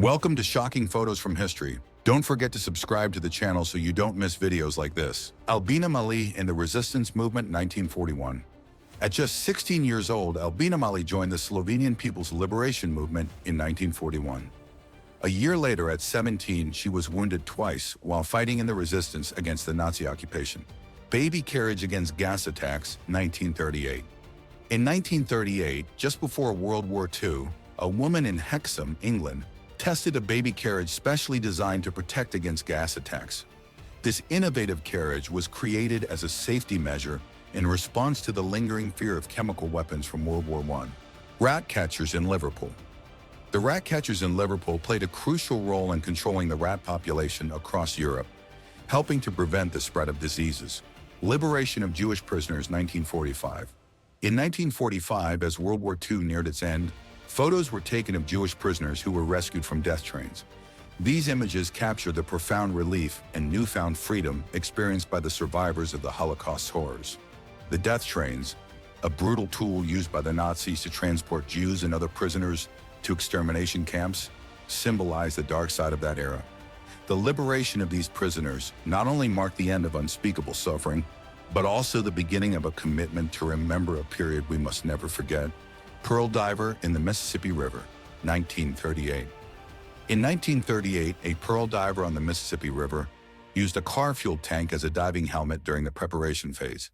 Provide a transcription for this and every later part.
Welcome to Shocking Photos from History. Don't forget to subscribe to the channel so you don't miss videos like this. Albina Mali in the Resistance Movement 1941. At just 16 years old, Albina Mali joined the Slovenian People's Liberation Movement in 1941. A year later, at 17, she was wounded twice while fighting in the resistance against the Nazi occupation. Baby carriage against gas attacks, 1938. In 1938, just before World War II, a woman in Hexham, England, tested a baby carriage specially designed to protect against gas attacks. This innovative carriage was created as a safety measure in response to the lingering fear of chemical weapons from World War I. Rat catchers in Liverpool. The rat catchers in Liverpool played a crucial role in controlling the rat population across Europe, helping to prevent the spread of diseases. Liberation of Jewish prisoners, 1945. In 1945, as World War II neared its end, photos were taken of Jewish prisoners who were rescued from death trains. These images capture the profound relief and newfound freedom experienced by the survivors of the Holocaust's horrors. The death trains, a brutal tool used by the Nazis to transport Jews and other prisoners to extermination camps, symbolize the dark side of that era. The liberation of these prisoners not only marked the end of unspeakable suffering, but also the beginning of a commitment to remember a period we must never forget. Pearl diver in the Mississippi River, 1938. In 1938, a pearl diver on the Mississippi River used a car fuel tank as a diving helmet during the preparation phase.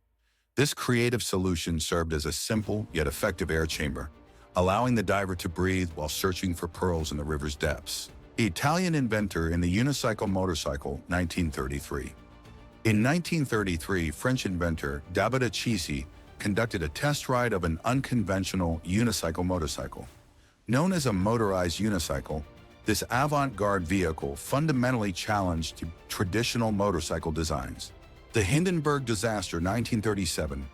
This creative solution served as a simple yet effective air chamber, allowing the diver to breathe while searching for pearls in the river's depths. Italian inventor in the unicycle motorcycle, 1933. In 1933, French inventor Davide Chisi conducted a test ride of an unconventional unicycle motorcycle. Known as a motorized unicycle, this avant-garde vehicle fundamentally challenged traditional motorcycle designs. The Hindenburg disaster, 1937.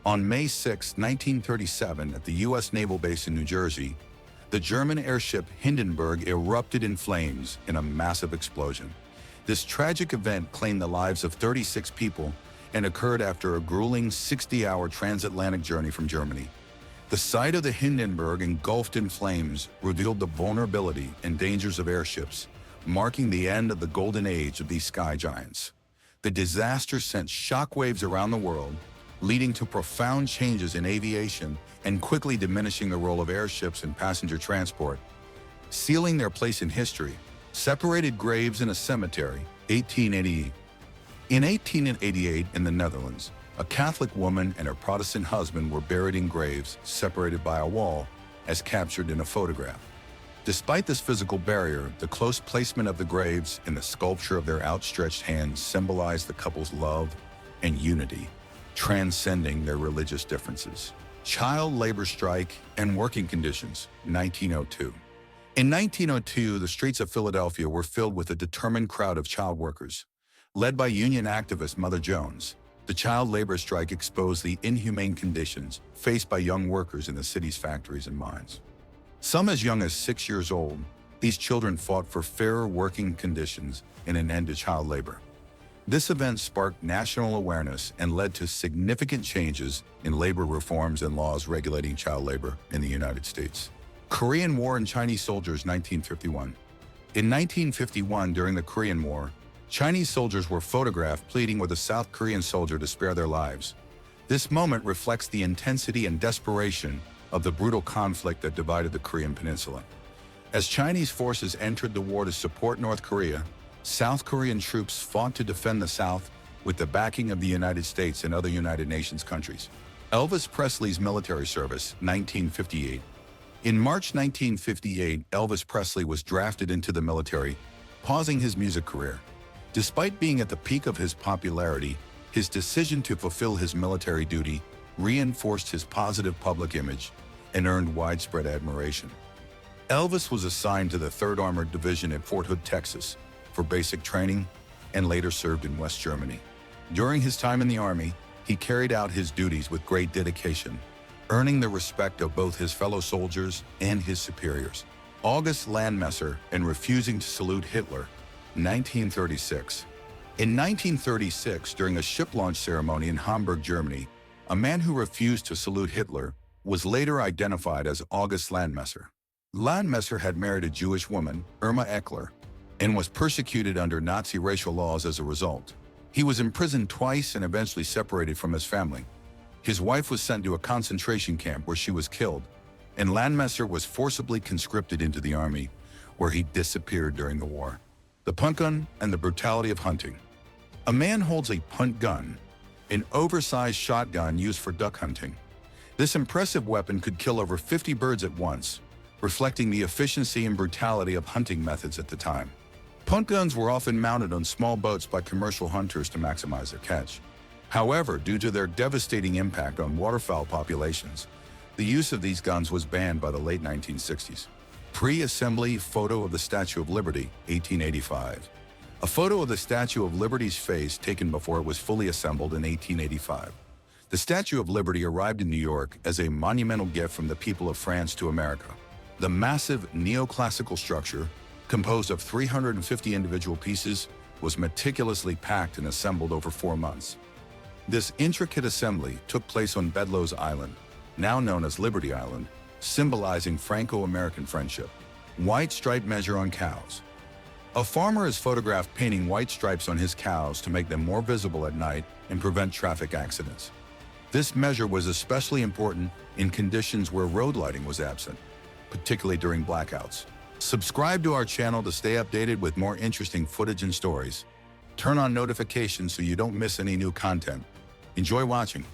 On May 6, 1937, at the U.S. Naval Base in New Jersey, the German airship Hindenburg erupted in flames in a massive explosion. This tragic event claimed the lives of 36 people and occurred after a grueling 60-hour transatlantic journey from Germany. The sight of the Hindenburg engulfed in flames revealed the vulnerability and dangers of airships, marking the end of the golden age of these sky giants. The disaster sent shockwaves around the world, leading to profound changes in aviation and quickly diminishing the role of airships in passenger transport. Sealing their place in history, separated graves in a cemetery, 1888. In 1888, in the Netherlands, a Catholic woman and her Protestant husband were buried in graves separated by a wall, as captured in a photograph. Despite this physical barrier, the close placement of the graves and the sculpture of their outstretched hands symbolized the couple's love and unity, transcending their religious differences. Child labor strike and working conditions, 1902. In 1902, the streets of Philadelphia were filled with a determined crowd of child workers. Led by union activist Mother Jones, the child labor strike exposed the inhumane conditions faced by young workers in the city's factories and mines. Some as young as 6 years old, these children fought for fairer working conditions and an end to child labor. This event sparked national awareness and led to significant changes in labor reforms and laws regulating child labor in the United States. Korean War and Chinese soldiers, 1951. In 1951, during the Korean War, Chinese soldiers were photographed pleading with a South Korean soldier to spare their lives. This moment reflects the intensity and desperation of the brutal conflict that divided the Korean peninsula. As Chinese forces entered the war to support North Korea, South Korean troops fought to defend the South with the backing of the United States and other United Nations countries. Elvis Presley's military service, 1958. In March 1958, Elvis Presley was drafted into the military, pausing his music career. Despite being at the peak of his popularity, his decision to fulfill his military duty reinforced his positive public image and earned widespread admiration. Elvis was assigned to the 3rd Armored Division at Fort Hood, Texas, for basic training and later served in West Germany. During his time in the Army, he carried out his duties with great dedication, earning the respect of both his fellow soldiers and his superiors. August Landmesser and refusing to salute Hitler, 1936. In 1936, during a ship launch ceremony in Hamburg, Germany, a man who refused to salute Hitler was later identified as August Landmesser. Landmesser had married a Jewish woman, Irma Eckler, and was persecuted under Nazi racial laws as a result. He was imprisoned twice and eventually separated from his family. His wife was sent to a concentration camp where she was killed, and Landmesser was forcibly conscripted into the army, where he disappeared during the war. The punt gun and the brutality of hunting. A man holds a punt gun, an oversized shotgun used for duck hunting. This impressive weapon could kill over 50 birds at once, reflecting the efficiency and brutality of hunting methods at the time. Punt guns were often mounted on small boats by commercial hunters to maximize their catch. However, due to their devastating impact on waterfowl populations, the use of these guns was banned by the late 1960s. Pre-assembly photo of the Statue of Liberty, 1885. A photo of the Statue of Liberty's face taken before it was fully assembled in 1885. The Statue of Liberty arrived in New York as a monumental gift from the people of France to America. The massive neoclassical structure, composed of 350 individual pieces, was meticulously packed and assembled over 4 months. This intricate assembly took place on Bedloe's Island, now known as Liberty Island, symbolizing Franco-American friendship. White stripe measure on cows. A farmer is photographed painting white stripes on his cows to make them more visible at night and prevent traffic accidents. This measure was especially important in conditions where road lighting was absent, particularly during blackouts. Subscribe to our channel to stay updated with more interesting footage and stories. Turn on notifications so you don't miss any new content. Enjoy watching.